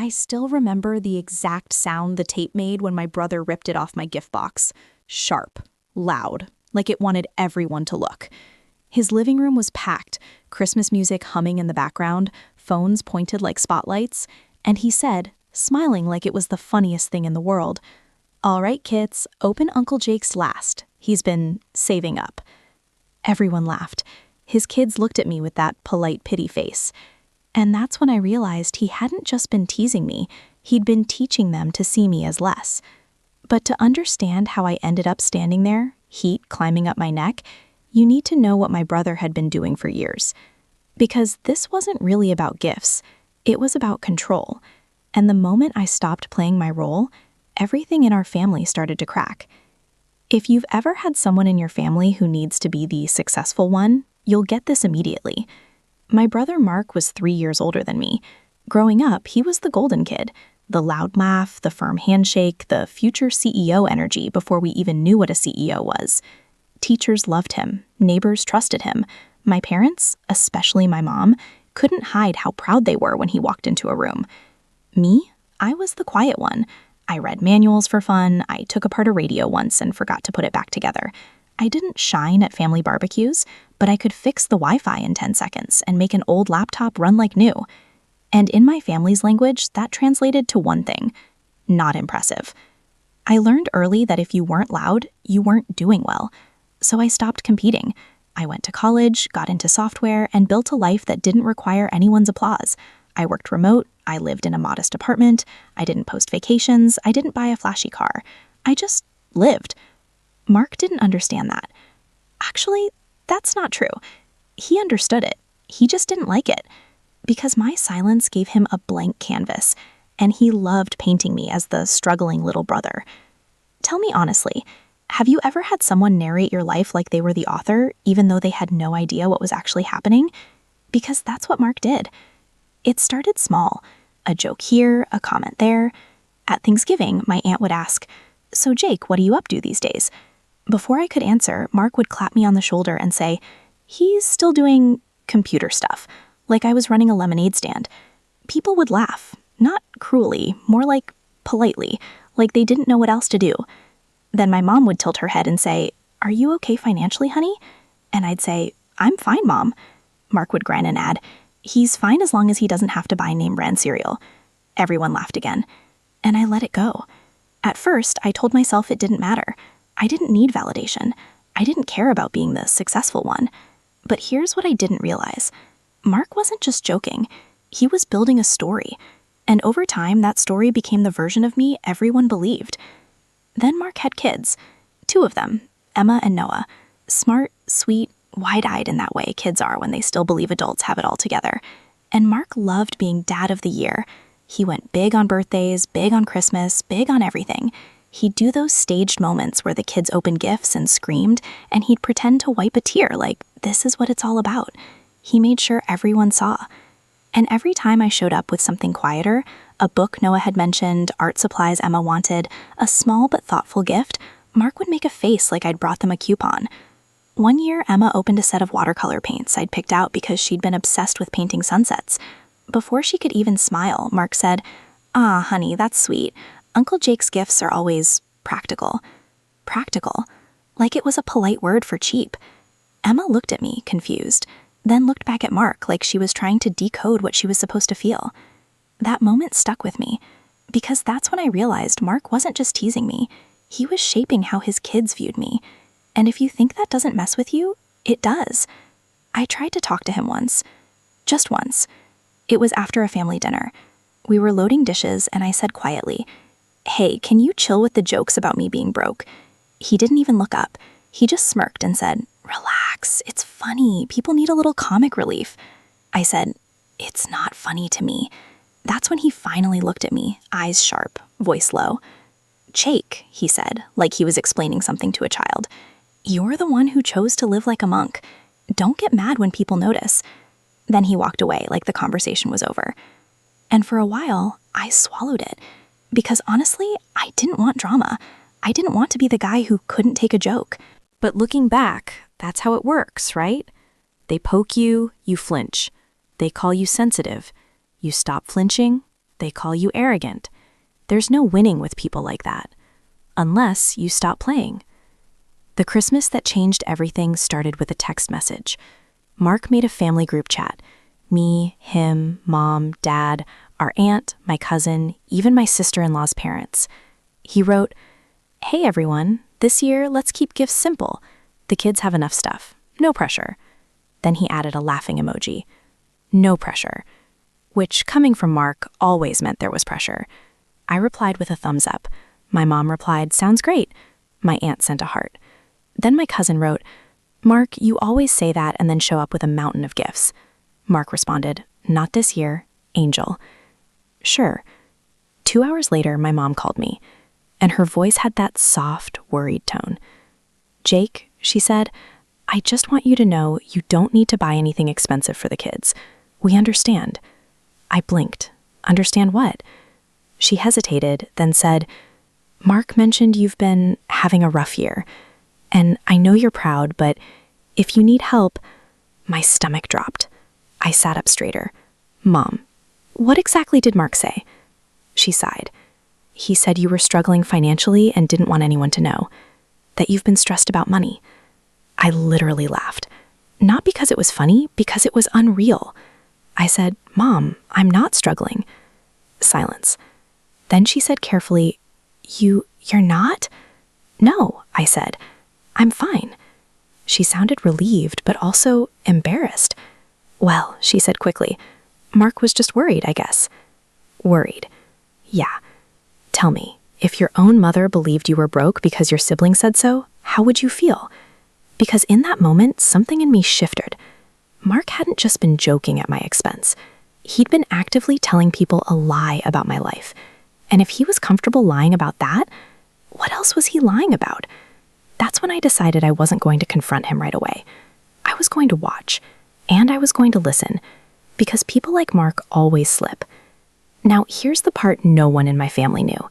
I still remember the exact sound the tape made when my brother ripped it off my gift box. Sharp, loud, like it wanted everyone to look. His living room was packed, Christmas music humming in the background, phones pointed like spotlights, and he said, smiling like it was the funniest thing in the world, "All right, kids, open Uncle Jake's last. He's been saving up." Everyone laughed. His kids looked at me with that polite pity face. And that's when I realized he hadn't just been teasing me, he'd been teaching them to see me as less. But to understand how I ended up standing there, heat climbing up my neck, you need to know what my brother had been doing for years. Because this wasn't really about gifts, it was about control. And the moment I stopped playing my role, everything in our family started to crack. If you've ever had someone in your family who needs to be the successful one, you'll get this immediately. My brother Mark was 3 years older than me. Growing up, he was the golden kid, the loud laugh, the firm handshake, the future CEO energy before we even knew what a CEO was. Teachers loved him, neighbors trusted him. My parents, especially my mom, couldn't hide how proud they were when he walked into a room. Me? I was the quiet one. I read manuals for fun, I took apart a radio once and forgot to put it back together. I didn't shine at family barbecues, but I could fix the Wi-Fi in 10 seconds and make an old laptop run like new. And in my family's language, that translated to one thing: not impressive. I learned early that if you weren't loud, you weren't doing well. So I stopped competing. I went to college, got into software, and built a life that didn't require anyone's applause. I worked remote, I lived in a modest apartment, I didn't post vacations, I didn't buy a flashy car. I just lived. Mark didn't understand that. Actually, that's not true. He understood it. He just didn't like it. Because my silence gave him a blank canvas, and he loved painting me as the struggling little brother. Tell me honestly, have you ever had someone narrate your life like they were the author, even though they had no idea what was actually happening? Because that's what Mark did. It started small. A joke here, a comment there. At Thanksgiving, my aunt would ask, "So Jake, what are you up to these days?" Before I could answer, Mark would clap me on the shoulder and say, "He's still doing computer stuff," like I was running a lemonade stand. People would laugh, not cruelly, more like politely, like they didn't know what else to do. Then my mom would tilt her head and say, "Are you okay financially, honey?" And I'd say, "I'm fine, Mom." Mark would grin and add, "He's fine as long as he doesn't have to buy name brand cereal." Everyone laughed again. And I let it go. At first, I told myself it didn't matter. I didn't need validation. I didn't care about being the successful one. But here's what I didn't realize. Mark wasn't just joking. He was building a story. And over time, that story became the version of me everyone believed. Then Mark had kids. 2 of them, Emma and Noah. Smart, sweet, wide-eyed in that way kids are when they still believe adults have it all together. And Mark loved being dad of the year. He went big on birthdays, big on Christmas, big on everything. He'd do those staged moments where the kids opened gifts and screamed, and he'd pretend to wipe a tear like, this is what it's all about. He made sure everyone saw. And every time I showed up with something quieter, a book Noah had mentioned, art supplies Emma wanted, a small but thoughtful gift, Mark would make a face like I'd brought them a coupon. One year, Emma opened a set of watercolor paints I'd picked out because she'd been obsessed with painting sunsets. Before she could even smile, Mark said, "Ah, honey, that's sweet. Uncle Jake's gifts are always practical." Practical. Like it was a polite word for cheap. Emma looked at me, confused, then looked back at Mark like she was trying to decode what she was supposed to feel. That moment stuck with me, because that's when I realized Mark wasn't just teasing me. He was shaping how his kids viewed me. And if you think that doesn't mess with you, it does. I tried to talk to him once. Just once. It was after a family dinner. We were loading dishes, and I said quietly, "Hey, can you chill with the jokes about me being broke?" He didn't even look up. He just smirked and said, "Relax, it's funny. People need a little comic relief." I said, "It's not funny to me." That's when he finally looked at me, eyes sharp, voice low. "Jake," he said, like he was explaining something to a child, "you're the one who chose to live like a monk. Don't get mad when people notice." Then he walked away like the conversation was over. And for a while, I swallowed it. Because honestly, I didn't want drama. I didn't want to be the guy who couldn't take a joke. But looking back, that's how it works, right? They poke you, you flinch. They call you sensitive. You stop flinching, They call you arrogant. There's no winning with people like that. Unless you stop playing. The Christmas that changed everything started with a text message. Mark made a family group chat. Me, him, mom, dad, our aunt, my cousin, even my sister-in-law's parents. He wrote, "Hey everyone, this year let's keep gifts simple. The kids have enough stuff. No pressure." Then he added a laughing emoji. No pressure. Which, coming from Mark, always meant there was pressure. I replied with a thumbs up. My mom replied, "Sounds great." My aunt sent a heart. Then my cousin wrote, "Mark, you always say that and then show up with a mountain of gifts." Mark responded, "Not this year, Angel." Sure. 2 hours later, my mom called me, and her voice had that soft, worried tone. "Jake," she said, "I just want you to know you don't need to buy anything expensive for the kids. We understand." I blinked. Understand what? She hesitated, then said, "Mark mentioned you've been having a rough year. And I know you're proud, but if you need help..." My stomach dropped. I sat up straighter. "Mom, what exactly did Mark say?" She sighed. "He said you were struggling financially and didn't want anyone to know. That you've been stressed about money." I literally laughed. Not because it was funny, because it was unreal. I said, "Mom, I'm not struggling." Silence. Then she said carefully, You're not?" "No," I said. "I'm fine." She sounded relieved, but also embarrassed. "Well," she said quickly, "Mark was just worried, I guess." Worried. Yeah. Tell me, if your own mother believed you were broke because your sibling said so, how would you feel? Because in that moment, something in me shifted. Mark hadn't just been joking at my expense. He'd been actively telling people a lie about my life. And if he was comfortable lying about that, what else was he lying about? That's when I decided I wasn't going to confront him right away. I was going to watch, and I was going to listen, because people like Mark always slip. Now, here's the part no one in my family knew.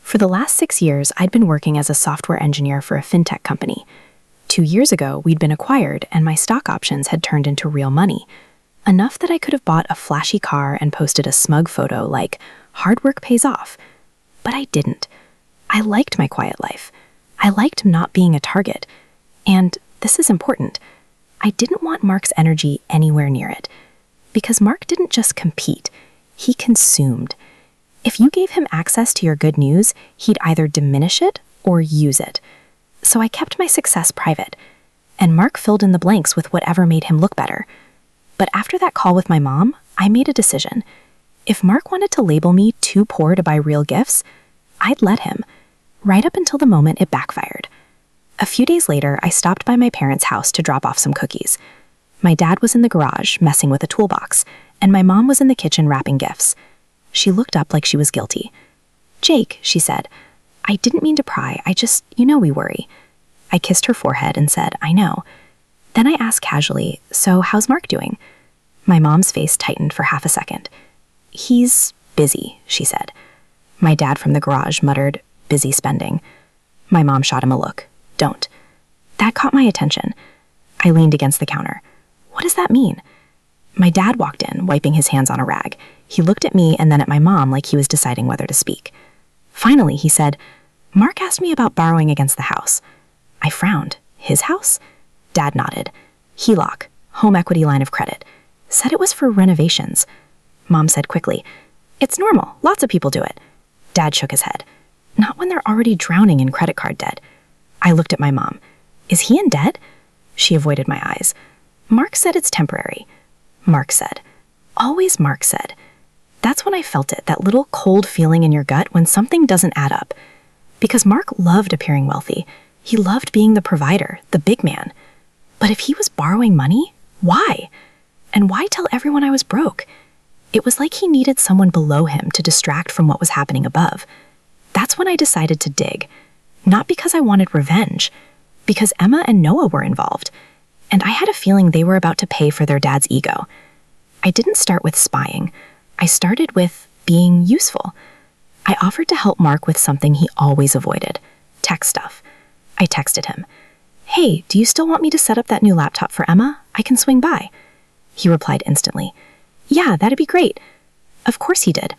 For the last 6 years, I'd been working as a software engineer for a fintech company. 2 years ago, we'd been acquired, and my stock options had turned into real money. Enough that I could have bought a flashy car and posted a smug photo like, "Hard work pays off." But I didn't. I liked my quiet life. I liked not being a target. And, this is important, I didn't want Mark's energy anywhere near it. Because Mark didn't just compete, he consumed. If you gave him access to your good news, he'd either diminish it or use it. So I kept my success private, and Mark filled in the blanks with whatever made him look better. But after that call with my mom, I made a decision. If Mark wanted to label me too poor to buy real gifts, I'd let him, right up until the moment it backfired. A few days later, I stopped by my parents' house to drop off some cookies. My dad was in the garage, messing with a toolbox, and my mom was in the kitchen wrapping gifts. She looked up like she was guilty. "Jake," she said, "I didn't mean to pry, we worry." I kissed her forehead and said, "I know." Then I asked casually, "So how's Mark doing?" My mom's face tightened for half a second. "He's busy," she said. My dad from the garage muttered, "Busy spending." My mom shot him a look. "Don't." That caught my attention. I leaned against the counter. "What does that mean?" My dad walked in, wiping his hands on a rag. He looked at me and then at my mom like he was deciding whether to speak. Finally, he said, "Mark asked me about borrowing against the house." I frowned. His house? Dad nodded. HELOC, home equity line of credit. Said it was for renovations. Mom said quickly, "It's normal. Lots of people do it." Dad shook his head. "Not when they're already drowning in credit card debt." I looked at my mom. "Is he in debt?" She avoided my eyes. "Mark said it's temporary." Mark said. Always Mark said. That's when I felt it, that little cold feeling in your gut when something doesn't add up. Because Mark loved appearing wealthy. He loved being the provider, the big man. But if he was borrowing money, why? And why tell everyone I was broke? It was like he needed someone below him to distract from what was happening above. That's when I decided to dig. Not because I wanted revenge, because Emma and Noah were involved. And I had a feeling they were about to pay for their dad's ego. I didn't start with spying. I started with being useful. I offered to help Mark with something he always avoided, tech stuff. I texted him, "Hey, do you still want me to set up that new laptop for Emma? I can swing by." He replied instantly, "Yeah, that'd be great." Of course he did.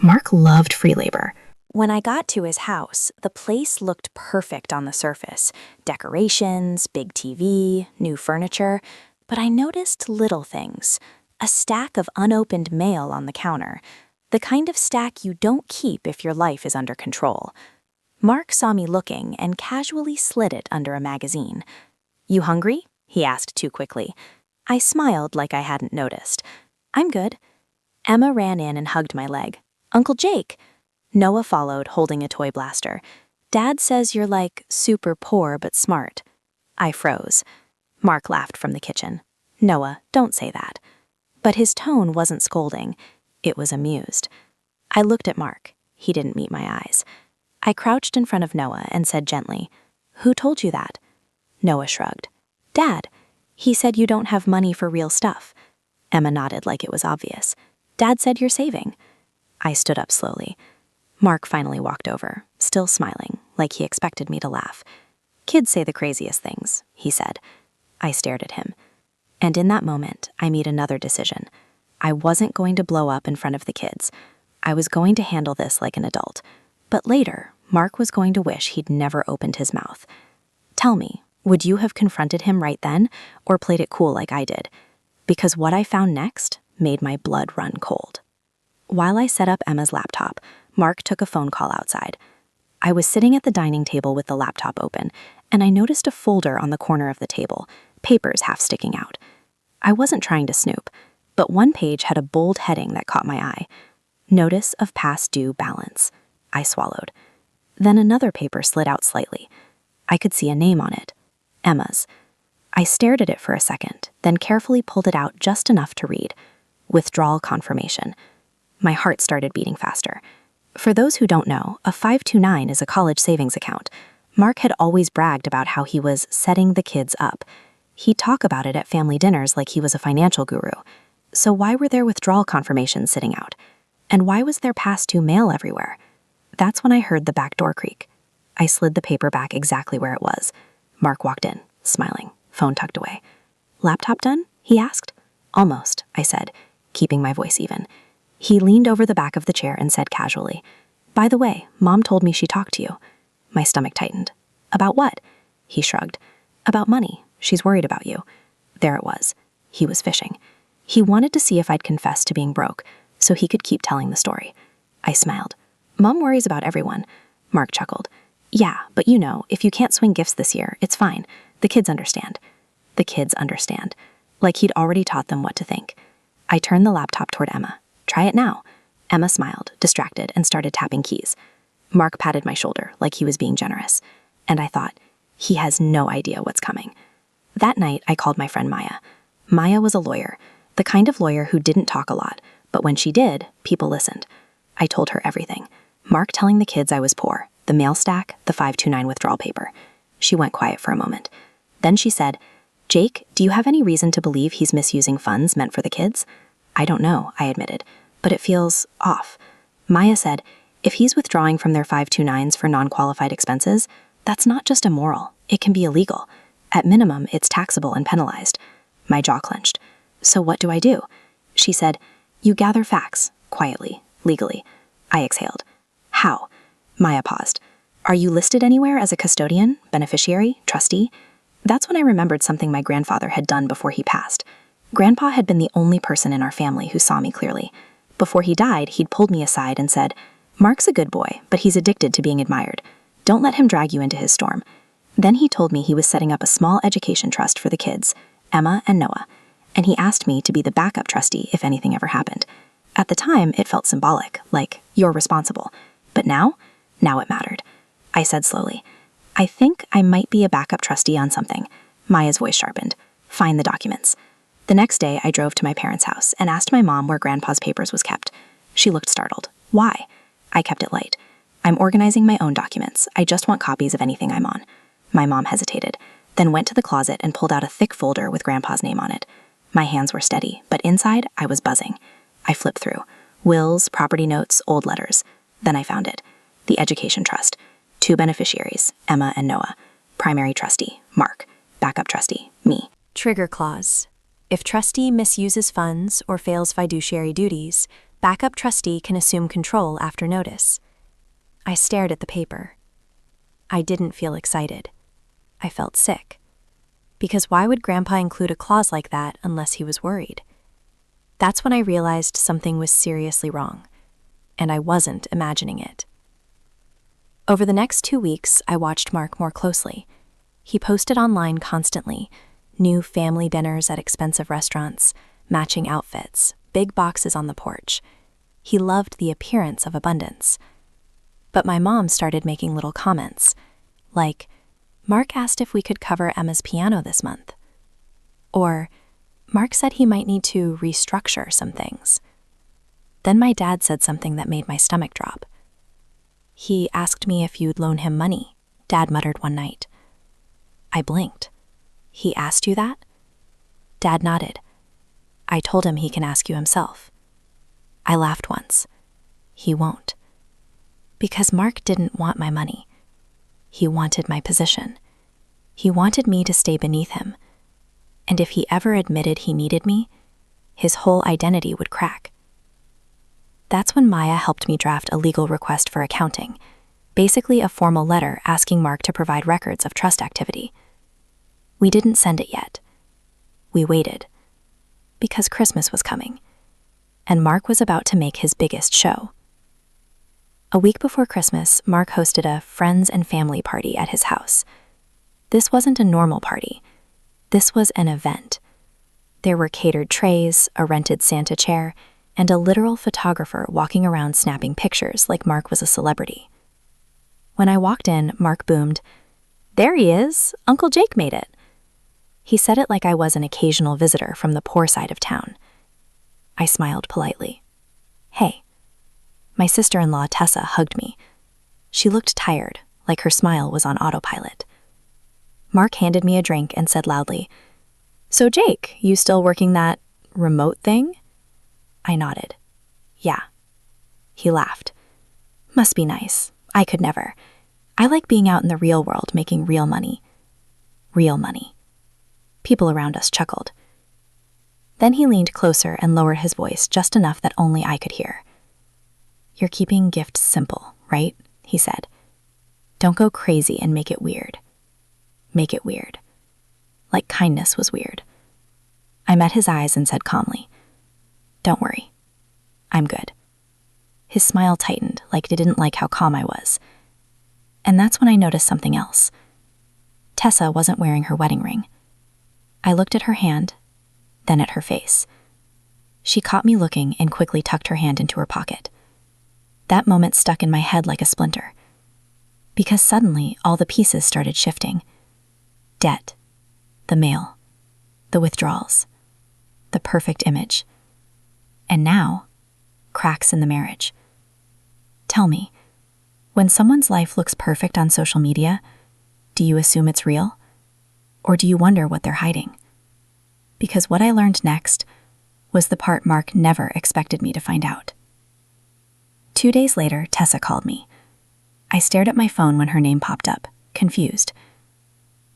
Mark loved free labor. When I got to his house, the place looked perfect on the surface. Decorations, big TV, new furniture. But I noticed little things. A stack of unopened mail on the counter. The kind of stack you don't keep if your life is under control. Mark saw me looking and casually slid it under a magazine. "You hungry?" he asked too quickly. I smiled like I hadn't noticed. "I'm good." Emma ran in and hugged my leg. "Uncle Jake!" Noah followed, holding a toy blaster. "Dad says you're like super poor but smart." I froze. Mark laughed from the kitchen. "Noah, don't say that." But his tone wasn't scolding. It was amused. I looked at Mark. He didn't meet my eyes. I crouched in front of Noah and said gently, "Who told you that?" Noah shrugged. "Dad. He said you don't have money for real stuff." Emma nodded like it was obvious. "Dad said you're saving." I stood up slowly. Mark finally walked over, still smiling, like he expected me to laugh. "Kids say the craziest things," he said. I stared at him. And in that moment, I made another decision. I wasn't going to blow up in front of the kids. I was going to handle this like an adult. But later, Mark was going to wish he'd never opened his mouth. Tell me, would you have confronted him right then, or played it cool like I did? Because what I found next made my blood run cold. While I set up Emma's laptop, Mark took a phone call outside. I was sitting at the dining table with the laptop open, and I noticed a folder on the corner of the table, papers half sticking out. I wasn't trying to snoop, but one page had a bold heading that caught my eye. Notice of past due balance. I swallowed. Then another paper slid out slightly. I could see a name on it. Emma's. I stared at it for a second, then carefully pulled it out just enough to read. Withdrawal confirmation. My heart started beating faster. For those who don't know, a 529 is a college savings account. Mark had always bragged about how he was setting the kids up. He'd talk about it at family dinners like he was a financial guru. So why were there withdrawal confirmations sitting out? And why was there past due mail everywhere? That's when I heard the back door creak. I slid the paper back exactly where it was. Mark walked in, smiling, phone tucked away. "Laptop done?" he asked. "Almost," I said, keeping my voice even. He leaned over the back of the chair and said casually, "By the way, Mom told me she talked to you." My stomach tightened. "About what?" He shrugged. "About money. She's worried about you." There it was. He was fishing. He wanted to see if I'd confess to being broke, so he could keep telling the story. I smiled. "Mom worries about everyone." Mark chuckled. "Yeah, but you know, if you can't swing gifts this year, it's fine. The kids understand." The kids understand. Like he'd already taught them what to think. I turned the laptop toward Emma. "Try it now." Emma smiled, distracted, and started tapping keys. Mark patted my shoulder like he was being generous. And I thought, he has no idea what's coming. That night, I called my friend Maya. Maya was a lawyer, the kind of lawyer who didn't talk a lot, but when she did, people listened. I told her everything. Mark telling the kids I was poor, the mail stack, the 529 withdrawal paper. She went quiet for a moment. Then she said, "Jake, do you have any reason to believe he's misusing funds meant for the kids?" "I don't know," I admitted, "but it feels off." Maya said, "If he's withdrawing from their 529s for non-qualified expenses, that's not just immoral, it can be illegal. At minimum, it's taxable and penalized." My jaw clenched. "So what do I do?" She said, "You gather facts, quietly, legally." I exhaled. "How?" Maya paused. "Are you listed anywhere as a custodian, beneficiary, trustee?" That's when I remembered something my grandfather had done before he passed. Grandpa had been the only person in our family who saw me clearly. Before he died, he'd pulled me aside and said, "Mark's a good boy, but he's addicted to being admired. Don't let him drag you into his storm." Then he told me he was setting up a small education trust for the kids, Emma and Noah, and he asked me to be the backup trustee if anything ever happened. At the time, it felt symbolic, like, you're responsible. But now it mattered. I said slowly, "I think I might be a backup trustee on something." Maya's voice sharpened. "Find the documents." The next day, I drove to my parents' house and asked my mom where Grandpa's papers was kept. She looked startled. "Why?" I kept it light. "I'm organizing my own documents. I just want copies of anything I'm on." My mom hesitated, then went to the closet and pulled out a thick folder with Grandpa's name on it. My hands were steady, but inside, I was buzzing. I flipped through. Wills, property notes, old letters. Then I found it. The education trust. 2 beneficiaries, Emma and Noah. Primary trustee, Mark. Backup trustee, me. Trigger clause. If trustee misuses funds or fails fiduciary duties, Backup trustee can assume control after notice. I stared at the paper. I didn't feel excited. I felt sick. Because why would Grandpa include a clause like that unless he was worried? That's when I realized something was seriously wrong, and I wasn't imagining it. Over the next 2 weeks, I watched Mark more closely. He posted online constantly, new family dinners at expensive restaurants, matching outfits, big boxes on the porch. He loved the appearance of abundance. But my mom started making little comments, like, Mark asked if we could cover Emma's piano this month. Or, Mark said he might need to restructure some things. Then my dad said something that made my stomach drop. He asked me if you'd loan him money, Dad muttered one night. I blinked. He asked you that? Dad nodded. I told him he can ask you himself. I laughed once. He won't. Because Mark didn't want my money. He wanted my position. He wanted me to stay beneath him. And if he ever admitted he needed me, his whole identity would crack. That's when Maya helped me draft a legal request for accounting, basically a formal letter asking Mark to provide records of trust activity. We didn't send it yet. We waited. Because Christmas was coming, and Mark was about to make his biggest show. A week before Christmas, Mark hosted a friends and family party at his house. This wasn't a normal party. This was an event. There were catered trays, a rented Santa chair, and a literal photographer walking around snapping pictures like Mark was a celebrity. When I walked in, Mark boomed, "There he is! Uncle Jake made it!" He said it like I was an occasional visitor from the poor side of town. I smiled politely. Hey. My sister-in-law Tessa hugged me. She looked tired, like her smile was on autopilot. Mark handed me a drink and said loudly, "So Jake, you still working that remote thing?" I nodded. Yeah. He laughed. Must be nice. I could never. I like being out in the real world making real money. Real money. People around us chuckled. Then he leaned closer and lowered his voice just enough that only I could hear. You're keeping gifts simple, right? He said. Don't go crazy and make it weird. Make it weird. Like kindness was weird. I met his eyes and said calmly, Don't worry. I'm good. His smile tightened, like he didn't like how calm I was. And that's when I noticed something else. Tessa wasn't wearing her wedding ring. I looked at her hand, then at her face. She caught me looking and quickly tucked her hand into her pocket. That moment stuck in my head like a splinter. Because suddenly, all the pieces started shifting. Debt, the mail, the withdrawals, the perfect image. And now, cracks in the marriage. Tell me, when someone's life looks perfect on social media, do you assume it's real? Or do you wonder what they're hiding? Because what I learned next was the part Mark never expected me to find out. 2 days later, Tessa called me. I stared at my phone when her name popped up, confused.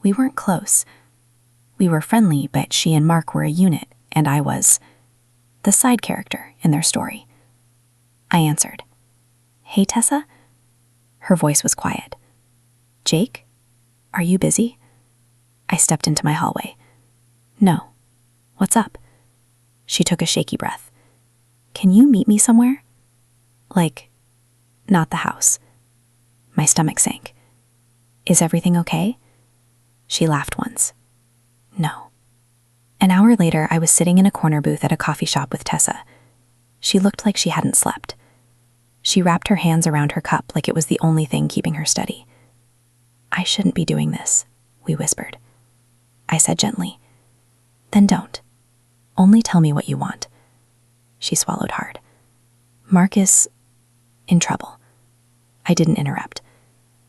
We weren't close. We were friendly, but she and Mark were a unit, and I was the side character in their story. I answered. Hey, Tessa? Her voice was quiet. Jake? Are you busy? I stepped into my hallway. No. What's up? She took a shaky breath. Can you meet me somewhere? Like, not the house. My stomach sank. Is everything okay? She laughed once. No. An hour later, I was sitting in a corner booth at a coffee shop with Tessa. She looked like she hadn't slept. She wrapped her hands around her cup like it was the only thing keeping her steady. I shouldn't be doing this, we whispered. I said gently, Then don't. Only tell me what you want. She swallowed hard. Mark is in trouble. I didn't interrupt.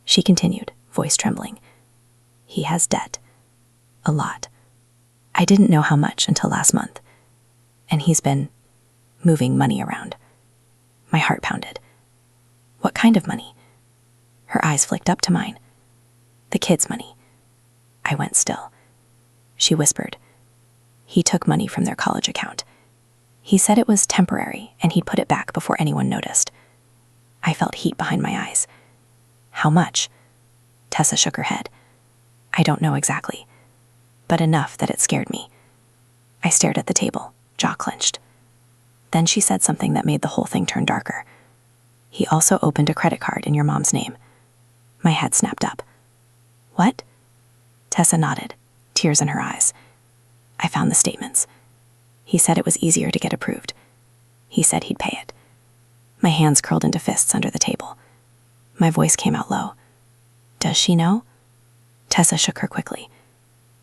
She continued, voice trembling. He has debt. A lot. I didn't know how much until last month. And he's been moving money around. My heart pounded. What kind of money? Her eyes flicked up to mine. The kids' money. I went still. She whispered. He took money from their college account. He said it was temporary and he'd put it back before anyone noticed. I felt heat behind my eyes. How much? Tessa shook her head. I don't know exactly, but enough that it scared me. I stared at the table, jaw clenched. Then she said something that made the whole thing turn darker. He also opened a credit card in your mom's name. My head snapped up. What? Tessa nodded, tears in her eyes. I found the statements. He said it was easier to get approved. He said he'd pay it. My hands curled into fists under the table. My voice came out low. Does she know? Tessa shook her quickly.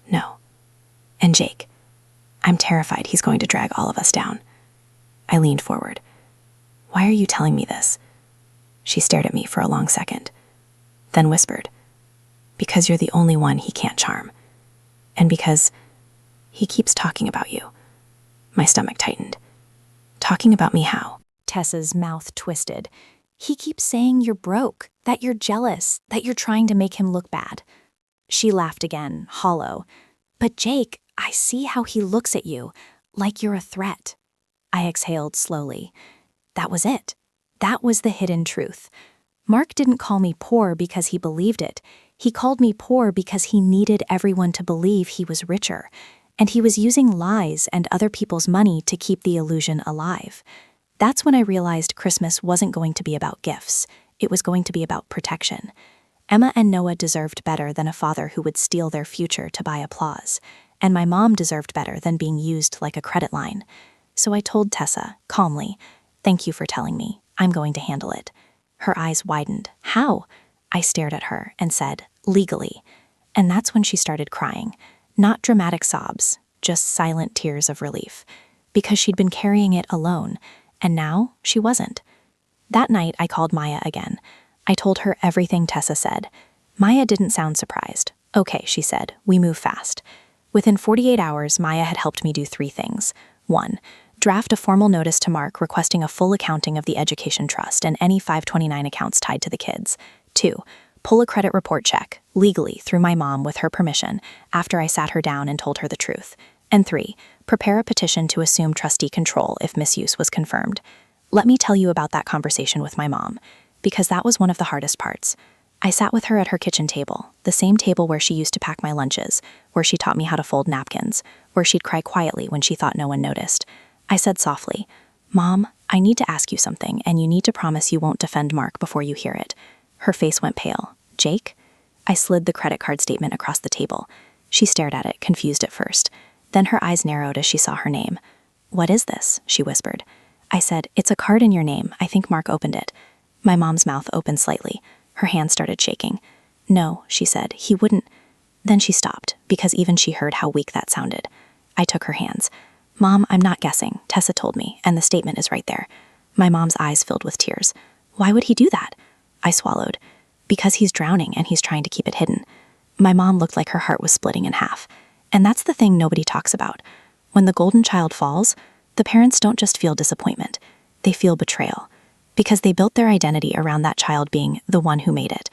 No. And Jake. I'm terrified he's going to drag all of us down. I leaned forward. Why are you telling me this? She stared at me for a long second, then whispered, because you're the only one he can't charm. And because he keeps talking about you. My stomach tightened. Talking about me how? Tessa's mouth twisted. He keeps saying you're broke, that you're jealous, that you're trying to make him look bad. She laughed again, hollow. But Jake, I see how he looks at you, like you're a threat. I exhaled slowly. That was it. That was the hidden truth. Mark didn't call me poor because he believed it. He called me poor because he needed everyone to believe he was richer. And he was using lies and other people's money to keep the illusion alive. That's when I realized Christmas wasn't going to be about gifts. It was going to be about protection. Emma and Noah deserved better than a father who would steal their future to buy applause. And my mom deserved better than being used like a credit line. So I told Tessa, calmly, thank you for telling me. I'm going to handle it. Her eyes widened. How? I stared at her and said, legally. And that's when she started crying. Not dramatic sobs, just silent tears of relief. Because she'd been carrying it alone, and now she wasn't. That night, I called Maya again. I told her everything Tessa said. Maya didn't sound surprised. Okay, she said, we move fast. Within 48 hours, Maya had helped me do 3 things. 1. Draft a formal notice to Mark requesting a full accounting of the education trust and any 529 accounts tied to the kids. 2. Pull a credit report check, legally, through my mom with her permission, after I sat her down and told her the truth. And 3. Prepare a petition to assume trustee control if misuse was confirmed. Let me tell you about that conversation with my mom, because that was one of the hardest parts. I sat with her at her kitchen table, the same table where she used to pack my lunches, where she taught me how to fold napkins, where she'd cry quietly when she thought no one noticed. I said softly, Mom, I need to ask you something, and you need to promise you won't defend Mark before you hear it. Her face went pale. Jake? I slid the credit card statement across the table. She stared at it, confused at first. Then her eyes narrowed as she saw her name. What is this? She whispered. I said, it's a card in your name. I think Mark opened it. My mom's mouth opened slightly. Her hand started shaking. No, she said, he wouldn't. Then she stopped, because even she heard how weak that sounded. I took her hands. Mom, I'm not guessing. Tessa told me, and the statement is right there. My mom's eyes filled with tears. Why would he do that? I swallowed. Because he's drowning and he's trying to keep it hidden. My mom looked like her heart was splitting in half. And that's the thing nobody talks about. When the golden child falls, the parents don't just feel disappointment. They feel betrayal. Because they built their identity around that child being the one who made it.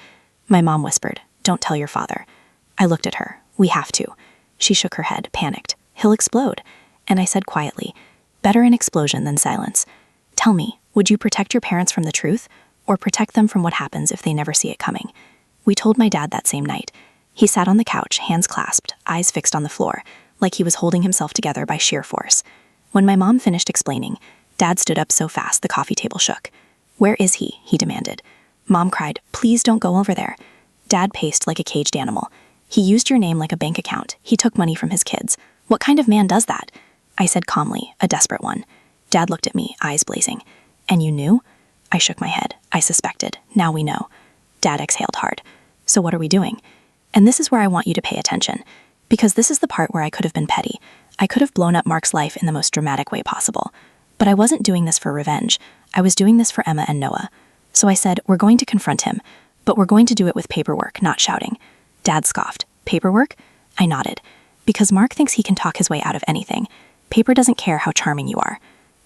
My mom whispered, don't tell your father. I looked at her. We have to. She shook her head, panicked. He'll explode. And I said quietly, better an explosion than silence. Tell me, would you protect your parents from the truth, or protect them from what happens if they never see it coming? We told my dad that same night. He sat on the couch, hands clasped, eyes fixed on the floor, like he was holding himself together by sheer force. When my mom finished explaining, Dad stood up so fast the coffee table shook. Where is he? He demanded. Mom cried, please don't go over there. Dad paced like a caged animal. He used your name like a bank account. He took money from his kids. What kind of man does that? I said calmly, a desperate one. Dad looked at me, eyes blazing. And you knew? I shook my head. I suspected. Now we know. Dad exhaled hard. So what are we doing? And this is where I want you to pay attention. Because this is the part where I could have been petty. I could have blown up Mark's life in the most dramatic way possible. But I wasn't doing this for revenge. I was doing this for Emma and Noah. So I said, we're going to confront him, but we're going to do it with paperwork, not shouting. Dad scoffed. Paperwork? I nodded. Because Mark thinks he can talk his way out of anything. Paper doesn't care how charming you are.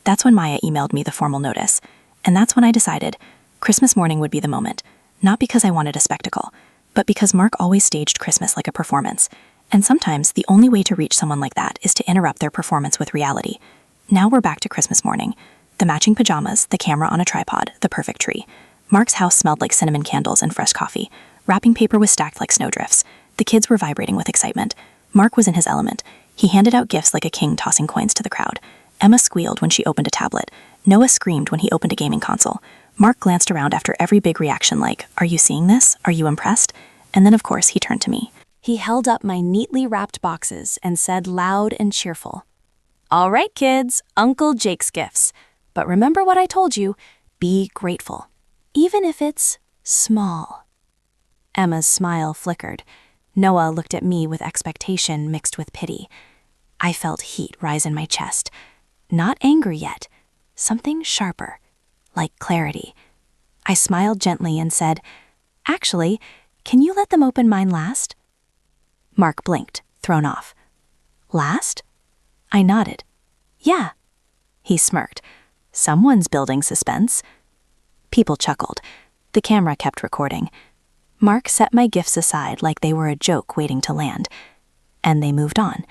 That's when Maya emailed me the formal notice. And that's when I decided Christmas morning would be the moment. Not because I wanted a spectacle, but because Mark always staged Christmas like a performance. And sometimes the only way to reach someone like that is to interrupt their performance with reality. Now we're back to Christmas morning. The matching pajamas, the camera on a tripod, the perfect tree. Mark's house smelled like cinnamon candles and fresh coffee. Wrapping paper was stacked like snowdrifts. The kids were vibrating with excitement. Mark was in his element. He handed out gifts like a king tossing coins to the crowd. Emma squealed when she opened a tablet. Noah screamed when he opened a gaming console. Mark glanced around after every big reaction like, "Are you seeing this? Are you impressed?" And then, of course, he turned to me. He held up my neatly wrapped boxes and said loud and cheerful, "All right, kids, Uncle Jake's gifts. But remember what I told you, be grateful, even if it's small." Emma's smile flickered. Noah looked at me with expectation mixed with pity. I felt heat rise in my chest. Not anger yet, something sharper, like clarity. I smiled gently and said, "Actually, can you let them open mine last?" Mark blinked, thrown off. "Last?" I nodded. "Yeah." He smirked. "Someone's building suspense." People chuckled. The camera kept recording. Mark set my gifts aside like they were a joke waiting to land. And they moved on.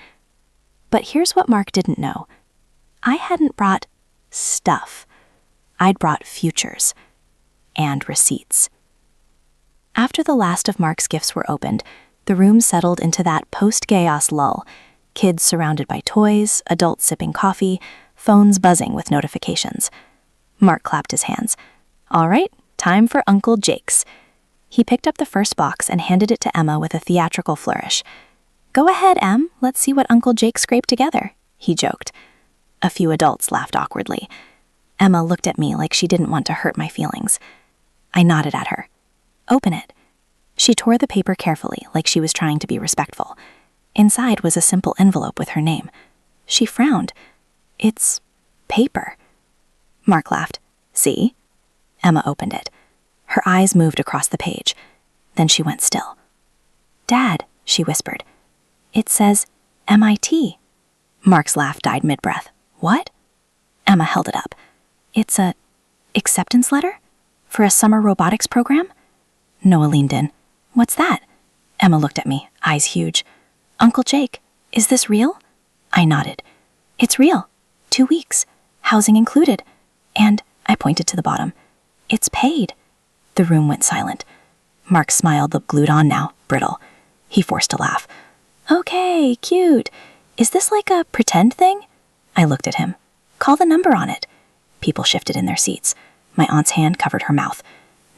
But here's what Mark didn't know. I hadn't brought stuff. I'd brought futures. And receipts. After the last of Mark's gifts were opened, the room settled into that post-chaos lull. Kids surrounded by toys, adults sipping coffee, phones buzzing with notifications. Mark clapped his hands. "All right, time for Uncle Jake's." He picked up the first box and handed it to Emma with a theatrical flourish. "Go ahead, Em, let's see what Uncle Jake scraped together," he joked. A few adults laughed awkwardly. Emma looked at me like she didn't want to hurt my feelings. I nodded at her. "Open it." She tore the paper carefully, like she was trying to be respectful. Inside was a simple envelope with her name. She frowned. "It's paper." Mark laughed. "See?" Emma opened it. Her eyes moved across the page. Then she went still. "Dad," she whispered. "It says MIT." Mark's laugh died mid-breath. "What?" Emma held it up. "It's a acceptance letter? For a summer robotics program?" Noah leaned in. "What's that?" Emma looked at me, eyes huge. "Uncle Jake, is this real?" I nodded. "It's real. 2 weeks. Housing included. And," I pointed to the bottom, "it's paid." The room went silent. Mark's smile looked glued on now, brittle. He forced a laugh. "Okay, cute. Is this like a pretend thing?" I looked at him. "Call the number on it." People shifted in their seats. My aunt's hand covered her mouth.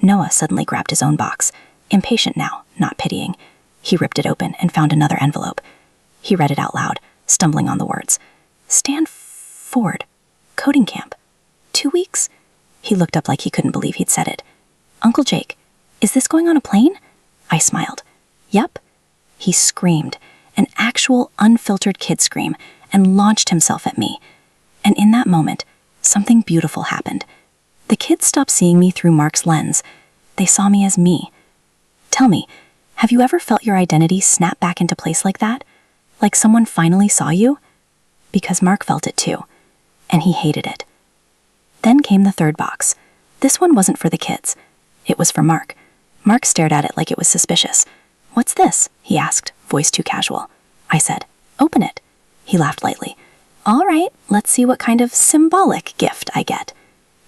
Noah suddenly grabbed his own box, impatient now, not pitying. He ripped it open and found another envelope. He read it out loud, stumbling on the words. "Stanford. Coding camp. 2 weeks?" He looked up like he couldn't believe he'd said it. "Uncle Jake, is this going on a plane?" I smiled. "Yup." He screamed, an actual unfiltered kid scream, and launched himself at me. And in that moment, something beautiful happened. The kids stopped seeing me through Mark's lens. They saw me as me. Tell me, have you ever felt your identity snap back into place like that? Like someone finally saw you? Because Mark felt it too, and he hated it. Then came the third box. This one wasn't for the kids. It was for Mark. Mark stared at it like it was suspicious. "What's this?" he asked, voice too casual. I said, "Open it." He laughed lightly. "All right, let's see what kind of symbolic gift I get."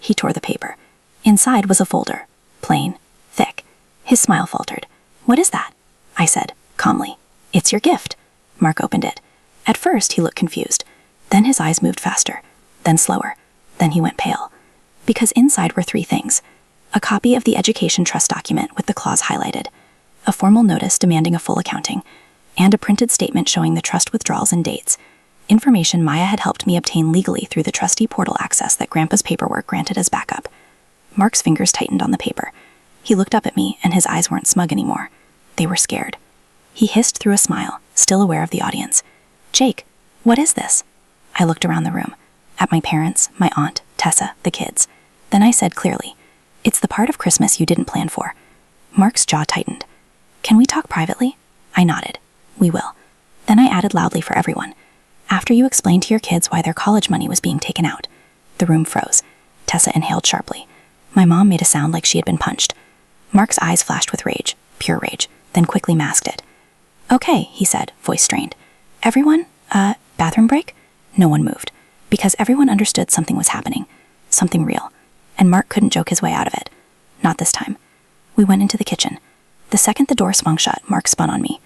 He tore the paper. Inside was a folder, plain, thick. His smile faltered. "What is that?" I said, calmly. "It's your gift." Mark opened it. At first, he looked confused. Then his eyes moved faster, then slower. Then he went pale. Because inside were 3 things. A copy of the education trust document with the clause highlighted, a formal notice demanding a full accounting, and a printed statement showing the trust withdrawals and dates, information Maya had helped me obtain legally through the trustee portal access that Grandpa's paperwork granted as backup. Mark's fingers tightened on the paper. He looked up at me, and his eyes weren't smug anymore. They were scared. He hissed through a smile, still aware of the audience. "Jake, what is this?" I looked around the room, at my parents, my aunt, Tessa, the kids. Then I said clearly, "It's the part of Christmas you didn't plan for." Mark's jaw tightened. "Can we talk privately?" I nodded. "We will." Then I added loudly for everyone. "After you explain to your kids why their college money was being taken out." The room froze. Tessa inhaled sharply. My mom made a sound like she had been punched. Mark's eyes flashed with rage, pure rage, then quickly masked it. "Okay," he said, voice strained. "Everyone, bathroom break?" No one moved. because everyone understood something was happening, something real, and Mark couldn't joke his way out of it. Not this time. We went into the kitchen. The second the door swung shut, Mark spun on me.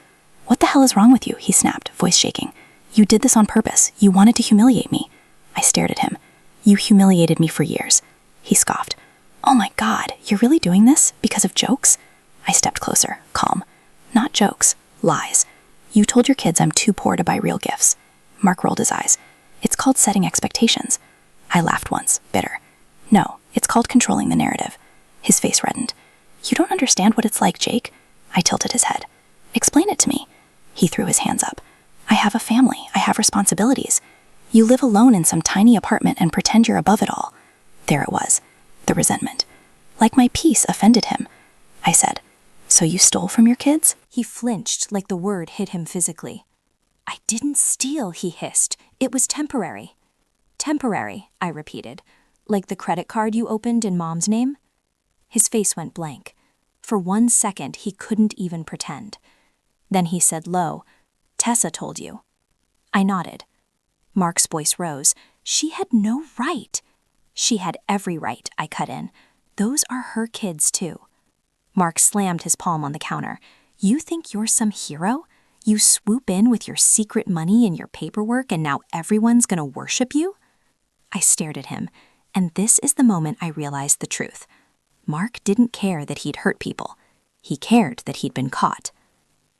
"What the hell is wrong with you?" he snapped, voice shaking. "You did this on purpose. You wanted to humiliate me." I stared at him. "You humiliated me for years." He scoffed. "Oh my God, you're really doing this? Because of jokes?" I stepped closer, calm. "Not jokes, lies. You told your kids I'm too poor to buy real gifts." Mark rolled his eyes. "It's called setting expectations." I laughed once, bitter. "No, it's called controlling the narrative." His face reddened. "You don't understand what it's like, Jake." I tilted his head. "Explain it to me." He threw his hands up. "I have a family. I have responsibilities. You live alone in some tiny apartment and pretend you're above it all." There it was, the resentment. Like my peace offended him. I said, "So you stole from your kids?" He flinched like the word hit him physically. "I didn't steal," he hissed. "It was temporary." "Temporary," I repeated. "Like the credit card you opened in Mom's name?" His face went blank. For 1 second, he couldn't even pretend. Then he said low, "Tessa told you." I nodded. Mark's voice rose. "She had no right." "She had every right," I cut in. "Those are her kids, too." Mark slammed his palm on the counter. "You think you're some hero? You swoop in with your secret money and your paperwork and now everyone's gonna worship you?" I stared at him, and this is the moment I realized the truth. Mark didn't care that he'd hurt people. He cared that he'd been caught.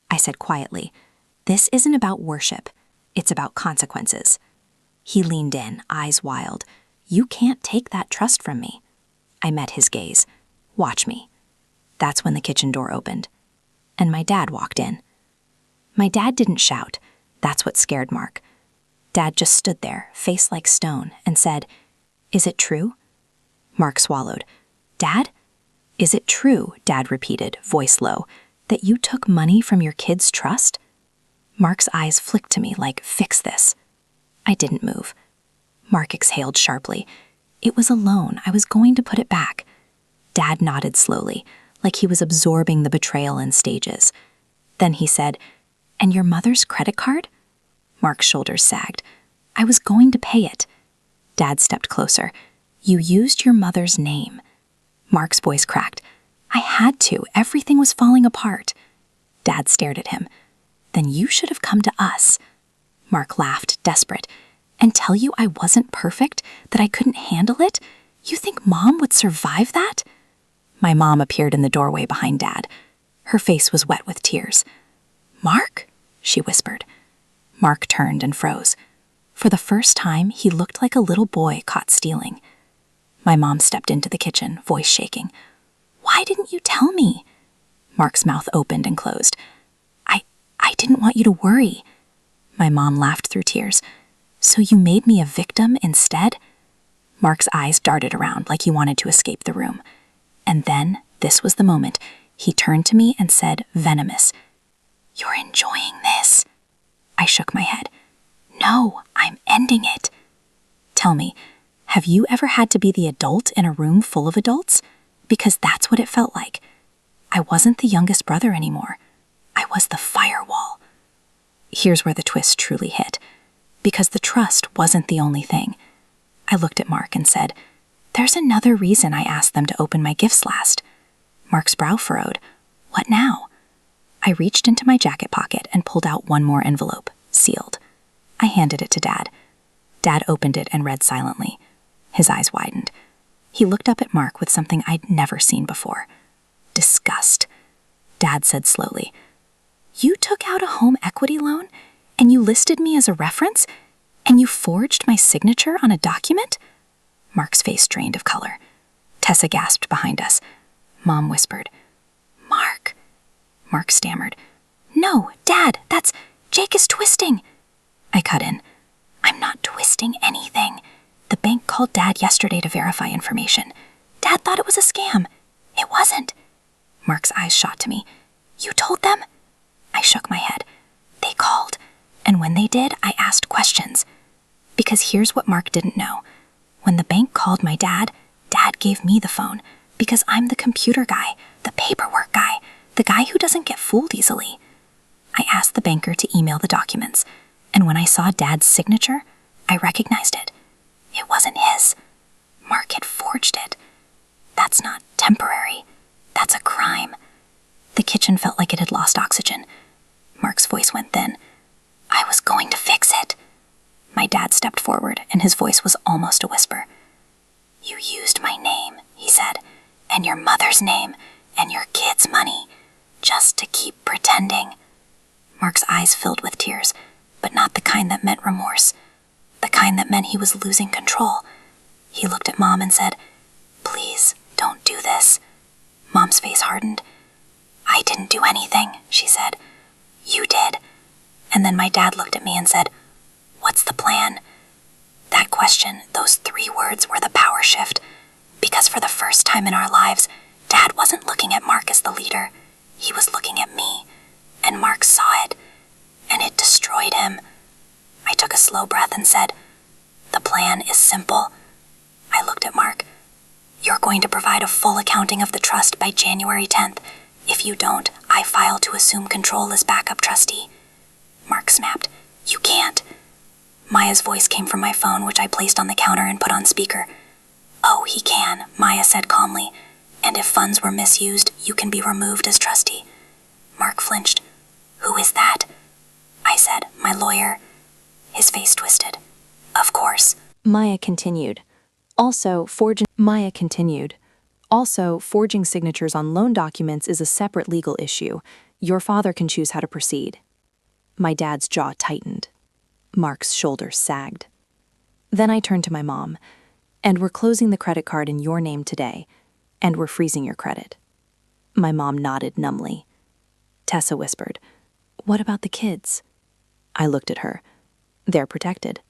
I said quietly, "This isn't about worship. It's about consequences." He leaned in, eyes wild. "You can't take that trust from me." I met his gaze. "Watch me." That's when the kitchen door opened. And my dad walked in. My dad didn't shout. That's what scared Mark. Dad just stood there, face like stone, and said, "Is it true?" Mark swallowed. "Dad?" "Is it true," Dad repeated, voice low, "that you took money from your kids' trust?" Mark's eyes flicked to me like, "Fix this." I didn't move. Mark exhaled sharply. It was a loan. I was going to put it back. Dad nodded slowly, like he was absorbing the betrayal in stages. Then he said, "And your mother's credit card?" Mark's shoulders sagged. "I was going to pay it." Dad stepped closer. "You used your mother's name." Mark's voice cracked. "I had to. Everything was falling apart." Dad stared at him. "Then you should have come to us." Mark laughed, desperate. "And tell you I wasn't perfect, that I couldn't handle it? You think Mom would survive that?" My mom appeared in the doorway behind Dad. Her face was wet with tears. "Mark?" she whispered. Mark turned and froze. For the first time, he looked like a little boy caught stealing. My mom stepped into the kitchen, voice shaking. "Why didn't you tell me?" Mark's mouth opened and closed. I didn't want you to worry." My mom laughed through tears. "So you made me a victim instead?" Mark's eyes darted around like he wanted to escape the room. And then, this was the moment, he turned to me and said, venomous, "You're enjoying this?" I shook my head. "No, I'm ending it." "Tell me, have you ever had to be the adult in a room full of adults? Because that's what it felt like. I wasn't the youngest brother anymore. I was the firewall." Here's where the twist truly hit. Because the trust wasn't the only thing. I looked at Mark and said, "There's another reason I asked them to open my gifts last." Mark's brow furrowed. "What now?" I reached into my jacket pocket and pulled out one more envelope, sealed. I handed it to Dad. Dad opened it and read silently. His eyes widened. He looked up at Mark with something I'd never seen before. Disgust. Dad said slowly, "You took out a home equity loan, and you listed me as a reference, and you forged my signature on a document?" Mark's face drained of color. Tessa gasped behind us. Mom whispered, "Mark." Mark stammered, "No, Dad, Jake is twisting." I cut in. "I'm not twisting anything. The bank called Dad yesterday to verify information. Dad thought it was a scam. It wasn't." Mark's eyes shot to me. "You told them?" I shook my head. "They called, and when they did, I asked questions." Because here's what Mark didn't know. When the bank called my dad, Dad gave me the phone, because I'm the computer guy, the paperwork guy, the guy who doesn't get fooled easily. I asked the banker to email the documents, and when I saw Dad's signature, I recognized it. It wasn't his. Mark had forged it. That's not temporary. That's a crime. The kitchen felt like it had lost oxygen. Mark's voice went thin. I was going to fix it. My dad stepped forward, and his voice was almost a whisper. You used my name, he said, and your mother's name, and your kids' money, just to keep pretending. Mark's eyes filled with tears, but not the kind that meant remorse, the kind that meant he was losing control. He looked at Mom and said, Please, don't do this. Mom's face hardened. I didn't do anything, she said. You did. And then my dad looked at me and said, What's the plan? That question, those 3 words were the power shift, because for the first time in our lives, Dad wasn't looking at Mark as the leader. He was looking at me, and Mark saw it, and it destroyed him. I took a slow breath and said, The plan is simple. I looked at Mark. You're going to provide a full accounting of the trust by January 10th. If you don't, I file to assume control as backup trustee. Mark snapped, You can't. Maya's voice came from my phone, which I placed on the counter and put on speaker. Oh, he can, Maya said calmly. And if funds were misused, you can be removed as trustee. Mark flinched. Who is that? I said, My lawyer. His face twisted. Of course. Maya continued. Also, forging signatures on loan documents is a separate legal issue. Your father can choose how to proceed. My dad's jaw tightened. Mark's shoulders sagged. Then I turned to my mom. And we're closing the credit card in your name today, and we're freezing your credit. My mom nodded numbly. Tessa whispered, What about the kids? I looked at her. They're protected.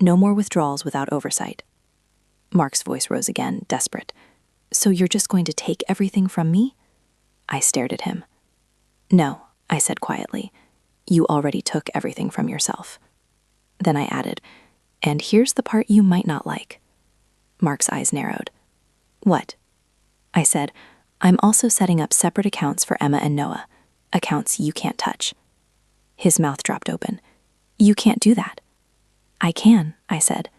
No more withdrawals without oversight. Mark's voice rose again, desperate. So you're just going to take everything from me? I stared at him. No, I said quietly. You already took everything from yourself. Then I added, and here's the part you might not like. Mark's eyes narrowed. What? I said, I'm also setting up separate accounts for Emma and Noah, accounts you can't touch. His mouth dropped open. You can't do that. I can, I said,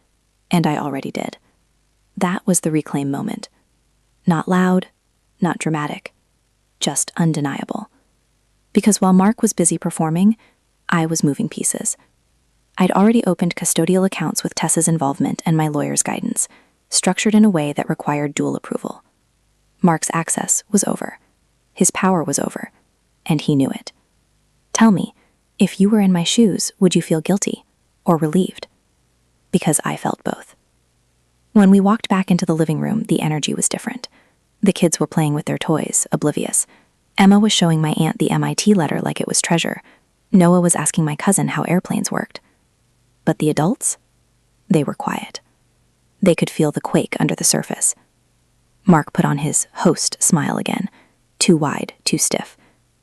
and I already did. That was the reclaim moment. Not loud, not dramatic, just undeniable. Because while Mark was busy performing, I was moving pieces. I'd already opened custodial accounts with Tessa's involvement and my lawyer's guidance, structured in a way that required dual approval. Mark's access was over. His power was over, and he knew it. Tell me, if you were in my shoes, would you feel guilty or relieved? Because I felt both. When we walked back into the living room, the energy was different. The kids were playing with their toys, oblivious. Emma was showing my aunt the MIT letter like it was treasure. Noah was asking my cousin how airplanes worked. But the adults? They were quiet. They could feel the quake under the surface. Mark put on his host smile again, too wide, too stiff,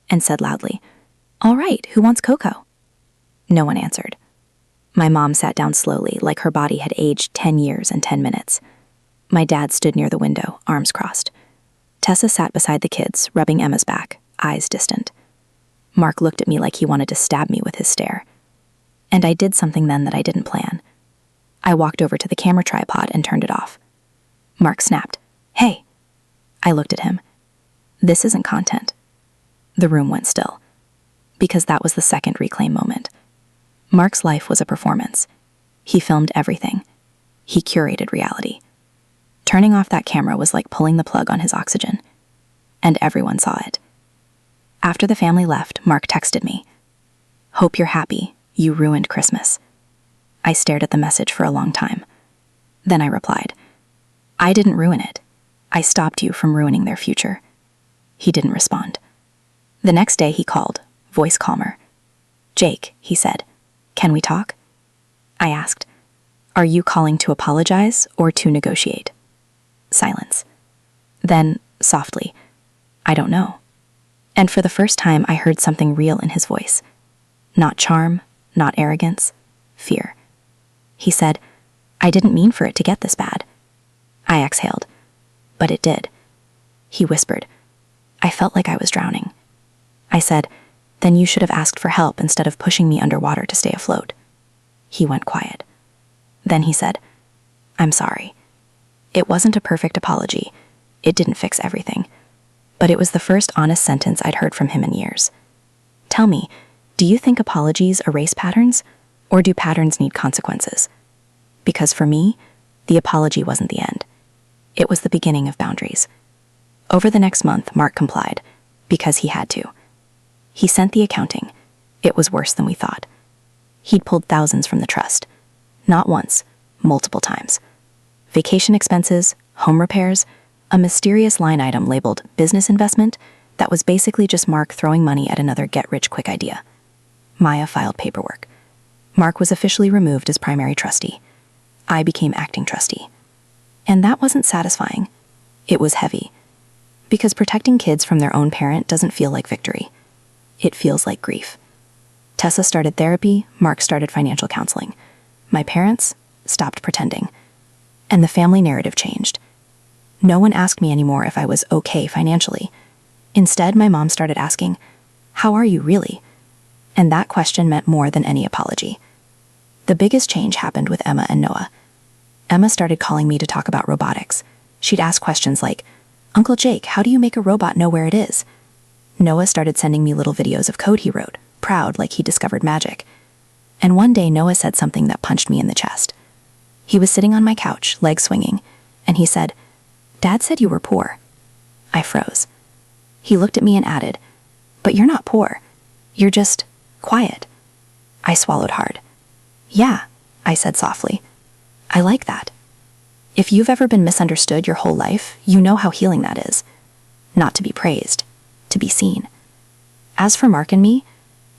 and said loudly, All right, who wants cocoa? No one answered. My mom sat down slowly, like her body had aged 10 years and 10 minutes. My dad stood near the window, arms crossed. Tessa sat beside the kids, rubbing Emma's back, eyes distant. Mark looked at me like he wanted to stab me with his stare. And I did something then that I didn't plan. I walked over to the camera tripod and turned it off. Mark snapped, Hey! I looked at him. This isn't content. The room went still. Because that was the second reclaim moment. Mark's life was a performance. He filmed everything. He curated reality. Turning off that camera was like pulling the plug on his oxygen. And everyone saw it. After the family left, Mark texted me. Hope you're happy. You ruined Christmas. I stared at the message for a long time. Then I replied, I didn't ruin it. I stopped you from ruining their future. He didn't respond. The next day he called, voice calmer. Jake, he said, can we talk? I asked, Are you calling to apologize or to negotiate? Silence. Then, softly, I don't know. And for the first time I heard something real in his voice. Not charm, not arrogance, fear. He said, I didn't mean for it to get this bad. I exhaled. But it did. He whispered. I felt like I was drowning. I said, Then you should have asked for help instead of pushing me underwater to stay afloat. He went quiet. Then he said, I'm sorry. It wasn't a perfect apology. It didn't fix everything. But it was the first honest sentence I'd heard from him in years. Tell me, do you think apologies erase patterns, or do patterns need consequences? Because for me, the apology wasn't the end. It was the beginning of boundaries. Over the next month, Mark complied, because he had to. He sent the accounting. It was worse than we thought. He'd pulled thousands from the trust. Not once, multiple times. Vacation expenses, home repairs, a mysterious line item labeled business investment that was basically just Mark throwing money at another get-rich-quick idea. Maya filed paperwork. Mark was officially removed as primary trustee. I became acting trustee. And that wasn't satisfying. It was heavy. Because protecting kids from their own parent doesn't feel like victory. It feels like grief. Tessa started therapy, Mark started financial counseling. My parents stopped pretending. And the family narrative changed. No one asked me anymore if I was okay financially. Instead, my mom started asking, "How are you really?" And that question meant more than any apology. The biggest change happened with Emma and Noah. Emma started calling me to talk about robotics. She'd ask questions like, "Uncle Jake, how do you make a robot know where it is?" Noah started sending me little videos of code he wrote, proud like he discovered magic. And one day Noah said something that punched me in the chest. He was sitting on my couch, legs swinging, and he said, "Dad said you were poor." I froze. He looked at me and added, "But you're not poor. You're just quiet." I swallowed hard. "Yeah," I said softly. "I like that." If you've ever been misunderstood your whole life, you know how healing that is. Not to be praised, to be seen. As for Mark and me,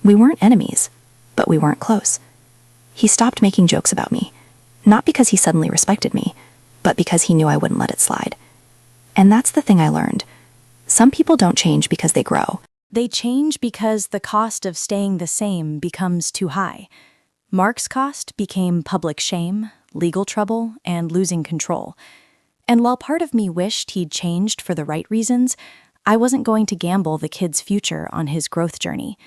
we weren't enemies, but we weren't close. He stopped making jokes about me, not because he suddenly respected me, but because he knew I wouldn't let it slide. And that's the thing I learned. Some people don't change because they grow. They change because the cost of staying the same becomes too high. Mark's cost became public shame, legal trouble, and losing control. And while part of me wished he'd changed for the right reasons, I wasn't going to gamble the kid's future on his growth journey.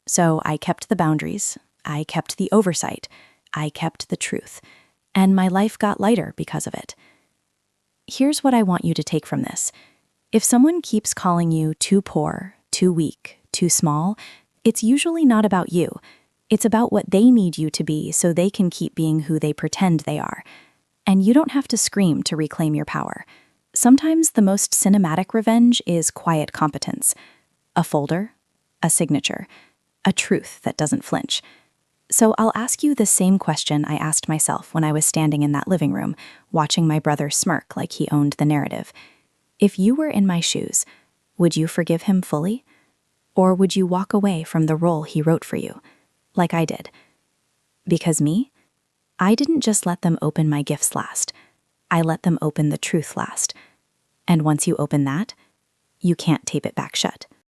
So I kept the boundaries, I kept the oversight, I kept the truth, and my life got lighter because of it. Here's what I want you to take from this. If someone keeps calling you too poor, too weak, too small, it's usually not about you. It's about what they need you to be so they can keep being who they pretend they are. And you don't have to scream to reclaim your power. Sometimes the most cinematic revenge is quiet competence. A folder, a signature, a truth that doesn't flinch. So I'll ask you the same question I asked myself when I was standing in that living room, watching my brother smirk like he owned the narrative. If you were in my shoes, would you forgive him fully? Or would you walk away from the role he wrote for you, like I did? Because me, I didn't just let them open my gifts last. I let them open the truth last. And once you open that, you can't tape it back shut.